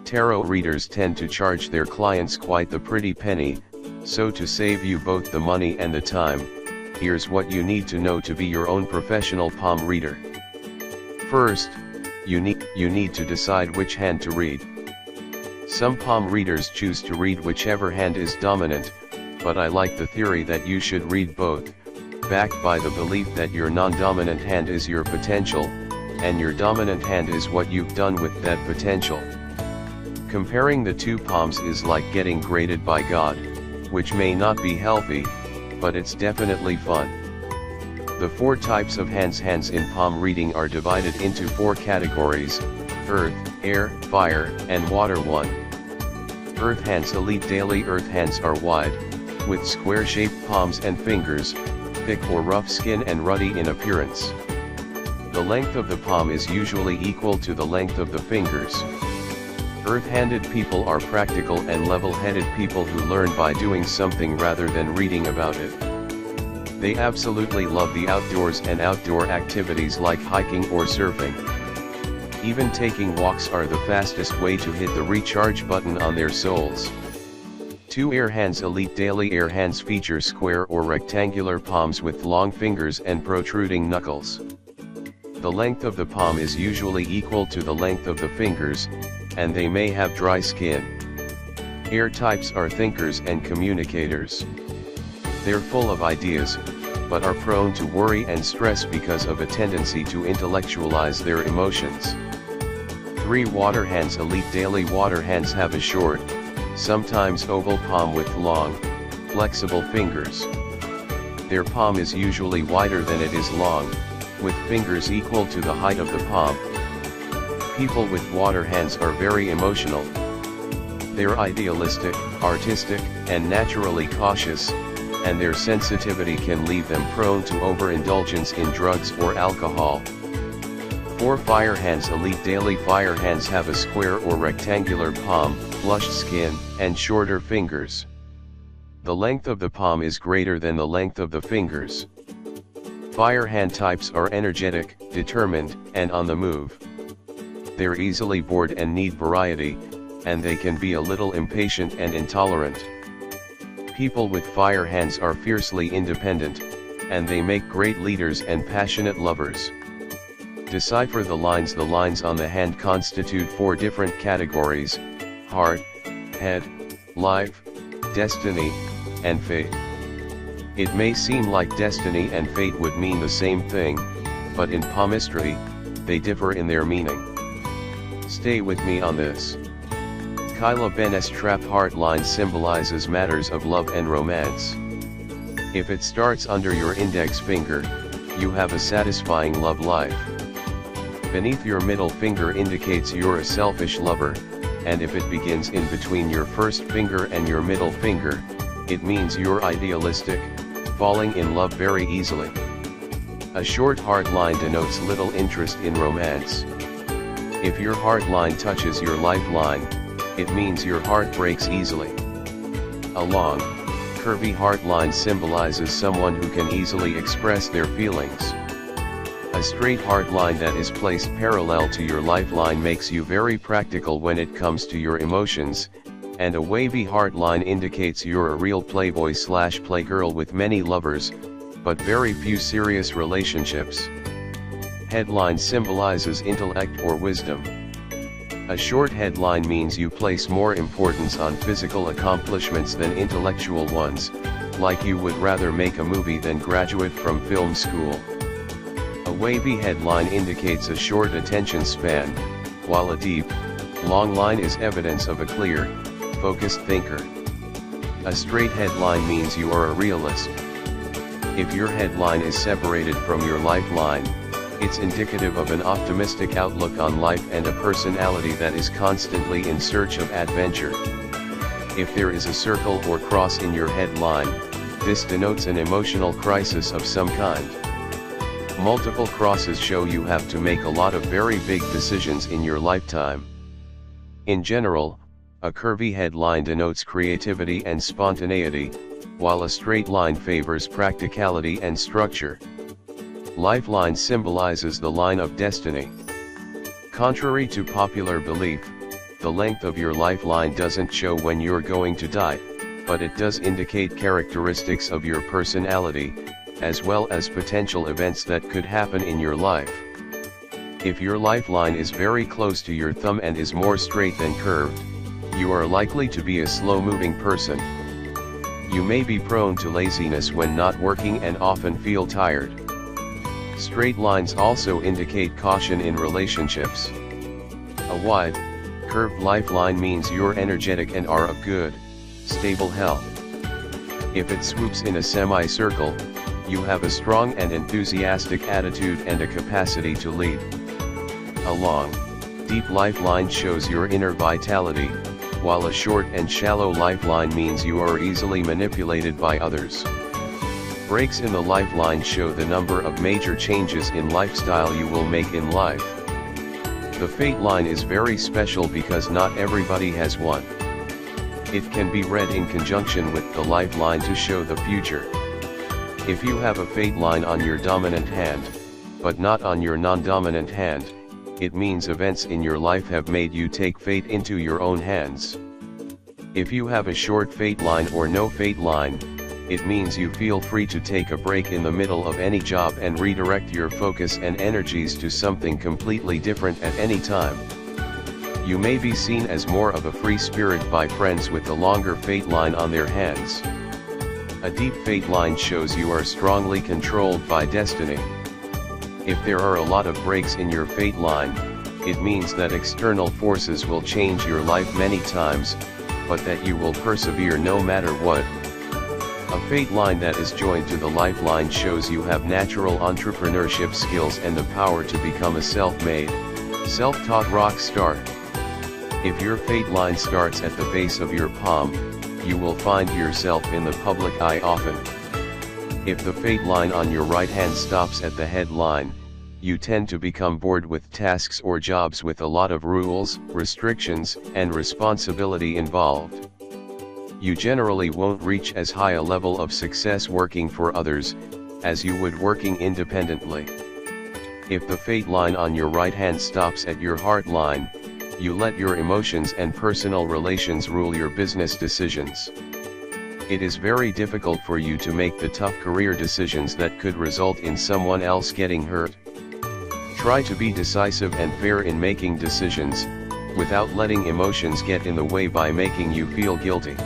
tarot readers tend to charge their clients quite the pretty penny, so to save you both the money and the time, here's what you need to know to be your own professional palm reader. First, you need to decide which hand to read. Some palm readers choose to read whichever hand is dominant, but I like the theory that you should read both, backed by the belief that your non-dominant hand is your potential, and your dominant hand is what you've done with that potential. Comparing the two palms is like getting graded by God, which may not be healthy, but it's definitely fun. The 4 types of hands in palm reading are divided into 4 categories: Earth, Air, Fire, and Water. 1. Earth hands. Elite daily earth hands are wide, with square-shaped palms and fingers, thick or rough skin and ruddy in appearance. The length of the palm is usually equal to the length of the fingers. Earth-handed people are practical and level-headed people who learn by doing something rather than reading about it. They absolutely love the outdoors and outdoor activities like hiking or surfing. Even taking walks are the fastest way to hit the recharge button on their souls. 2 air hands. Elite daily air hands feature square or rectangular palms with long fingers and protruding knuckles. The length of the palm is usually equal to the length of the fingers, and they may have dry skin. Air types are thinkers and communicators. They're full of ideas, but are prone to worry and stress because of a tendency to intellectualize their emotions. 3 water hands. Elite daily water hands have a short, sometimes oval palm with long, flexible fingers. Their palm is usually wider than it is long, with fingers equal to the height of the palm. People with water hands are very emotional. They're idealistic, artistic, and naturally cautious, and their sensitivity can leave them prone to overindulgence in drugs or alcohol. 4 fire hands. Elite daily fire hands have a square or rectangular palm, flushed skin, and shorter fingers. The length of the palm is greater than the length of the fingers. Fire hand types are energetic, determined, and on the move. They're easily bored and need variety, and they can be a little impatient and intolerant. People with fire hands are fiercely independent, and they make great leaders and passionate lovers. Decipher the lines. The lines on the hand constitute 4 different categories: heart, head, life, destiny, and fate. It may seem like destiny and fate would mean the same thing, but in palmistry, they differ in their meaning. Stay with me on this. Kyla Ben's trap heart line symbolizes matters of love and romance. If it starts under your index finger, you have a satisfying love life. Beneath your middle finger indicates you're a selfish lover, and if it begins in between your first finger and your middle finger, it means you're idealistic, falling in love very easily. A short heart line denotes little interest in romance. If your heart line touches your lifeline, it means your heart breaks easily. A long, curvy heart line symbolizes someone who can easily express their feelings. A straight heart line that is placed parallel to your lifeline makes you very practical when it comes to your emotions, and a wavy heart line indicates you're a real playboy/playgirl with many lovers, but very few serious relationships. Headline symbolizes intellect or wisdom. A short headline means you place more importance on physical accomplishments than intellectual ones, like you would rather make a movie than graduate from film school. A wavy headline indicates a short attention span, while a deep, long line is evidence of a clear, focused thinker. A straight headline means you are a realist. If your headline is separated from your lifeline, it's indicative of an optimistic outlook on life and a personality that is constantly in search of adventure. If there is a circle or cross in your headline, this denotes an emotional crisis of some kind. Multiple crosses show you have to make a lot of very big decisions in your lifetime. In general, a curvy headline denotes creativity and spontaneity, while a straight line favors practicality and structure. Lifeline symbolizes the line of destiny. Contrary to popular belief, The length of your lifeline doesn't show when you're going to die, but it does indicate characteristics of your personality, as well as potential events that could happen in your life. If your lifeline is very close to your thumb and is more straight than curved, you are likely to be a slow-moving person. You may be prone to laziness when not working and often feel tired. Straight lines also indicate caution in relationships. A wide, curved lifeline means you're energetic and are of good, stable health. If it swoops in a semicircle, you have a strong and enthusiastic attitude and a capacity to lead. A long, deep lifeline shows your inner vitality, while a short and shallow lifeline means you are easily manipulated by others. Breaks in the lifeline show the number of major changes in lifestyle you will make in life. The fate line is very special because not everybody has one. It can be read in conjunction with the lifeline to show the future. If you have a fate line on your dominant hand, but not on your non-dominant hand, it means events in your life have made you take fate into your own hands. If you have a short fate line or no fate line, it means you feel free to take a break in the middle of any job and redirect your focus and energies to something completely different at any time. You may be seen as more of a free spirit by friends with a longer fate line on their hands. A deep fate line shows you are strongly controlled by destiny. If there are a lot of breaks in your fate line, it means that external forces will change your life many times, but that you will persevere no matter what. A fate line that is joined to the lifeline shows you have natural entrepreneurship skills and the power to become a self-made, self-taught rock star. If your fate line starts at the base of your palm, you will find yourself in the public eye often. If the fate line on your right hand stops at the head line, you tend to become bored with tasks or jobs with a lot of rules, restrictions, and responsibility involved. You generally won't reach as high a level of success working for others, as you would working independently. If the fate line on your right hand stops at your heart line, you let your emotions and personal relations rule your business decisions. It is very difficult for you to make the tough career decisions that could result in someone else getting hurt. Try to be decisive and fair in making decisions, without letting emotions get in the way by making you feel guilty.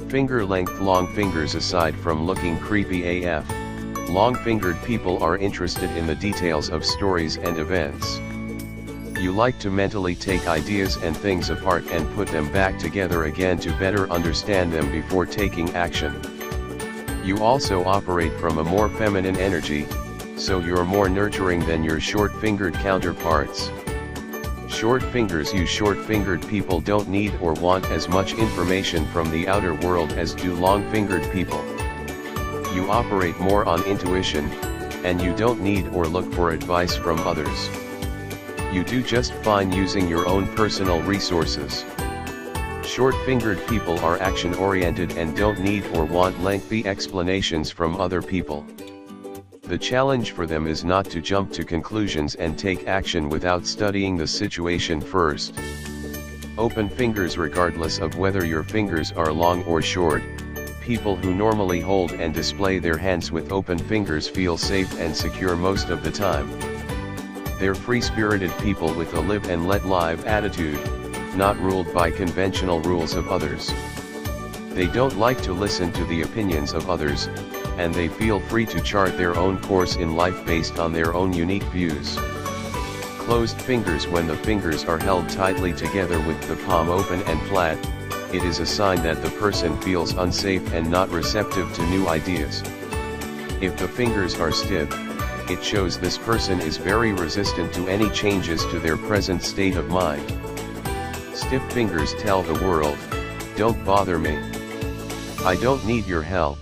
Finger length. Long fingers. Aside from looking creepy AF, long-fingered people are interested in the details of stories and events. You like to mentally take ideas and things apart and put them back together again to better understand them before taking action. You also operate from a more feminine energy, so you're more nurturing than your short-fingered counterparts. Short fingers. You short-fingered people don't need or want as much information from the outer world as do long-fingered people. You operate more on intuition, and you don't need or look for advice from others. You do just fine using your own personal resources. Short-fingered people are action-oriented and don't need or want lengthy explanations from other people. The challenge for them is not to jump to conclusions and take action without studying the situation first. Open fingers. Regardless of whether your fingers are long or short, people who normally hold and display their hands with open fingers feel safe and secure most of the time. They're free-spirited people with a live and let live attitude, not ruled by conventional rules of others. They don't like to listen to the opinions of others, and they feel free to chart their own course in life based on their own unique views. Closed fingers. When the fingers are held tightly together with the palm open and flat, it is a sign that the person feels unsafe and not receptive to new ideas. If the fingers are stiff, it shows this person is very resistant to any changes to their present state of mind. Stiff fingers tell the world, "Don't bother me. I don't need your help."